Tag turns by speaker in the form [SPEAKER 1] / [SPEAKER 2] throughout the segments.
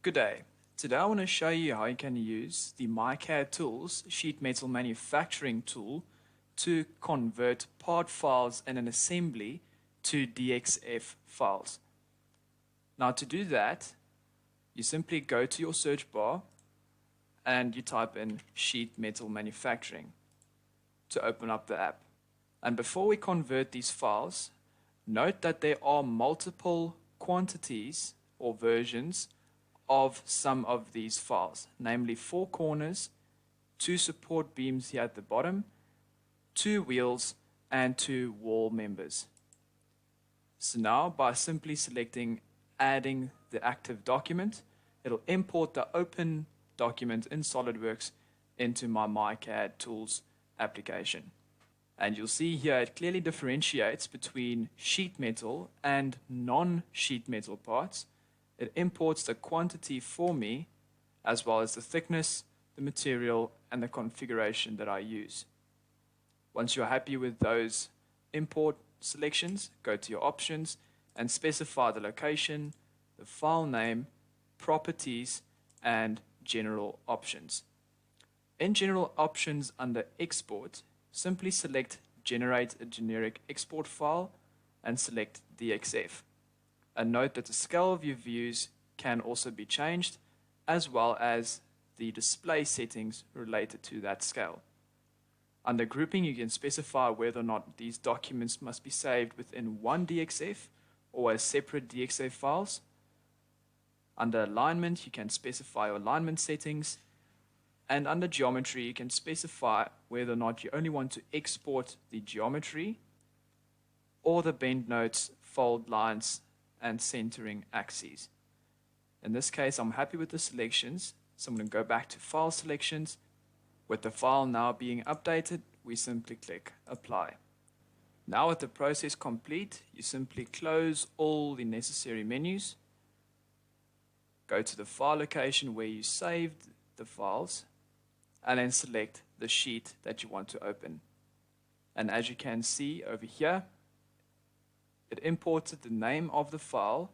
[SPEAKER 1] Good day. Today I want to show you how you can use the myCADtools sheet metal manufacturing tool to convert part files in an assembly to DXF files. Now to do that, you simply go to your search bar and you type in sheet metal manufacturing to open up the app. And before we convert these files, note that there are multiple quantities or versions of some of these files, namely 4 corners, 2 support beams here at the bottom, 2 wheels, and 2 wall members. So now by simply selecting adding the active document, it'll import the open document in SOLIDWORKS into my myCADtools application. And you'll see here it clearly differentiates between sheet metal and non-sheet metal parts. It imports the quantity for me, as well as the thickness, the material, and the configuration that I use. Once you're happy with those import selections, go to your options and specify the location, the file name, properties, and general options. In general options under export, simply select generate a generic export file and select DXF. And note that the scale of your views can also be changed, as well as the display settings related to that scale. Under grouping, you can specify whether or not these documents must be saved within one DXF or as separate DXF files. Under alignment, you can specify your alignment settings. And under geometry, you can specify whether or not you only want to export the geometry or the bend notes, fold lines, and centering axes. In this case, I'm happy with the selections, so I'm going to go back to File Selections. With the file now being updated, we simply click Apply. Now with the process complete, you simply close all the necessary menus, go to the file location where you saved the files, and then select the sheet that you want to open. And as you can see over here, it imported the name of the file,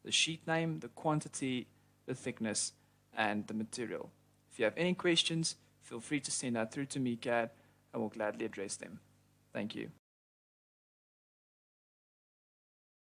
[SPEAKER 1] the sheet name, the quantity, the thickness, and the material. If you have any questions, feel free to send that through to MECAD and we'll gladly address them. Thank you.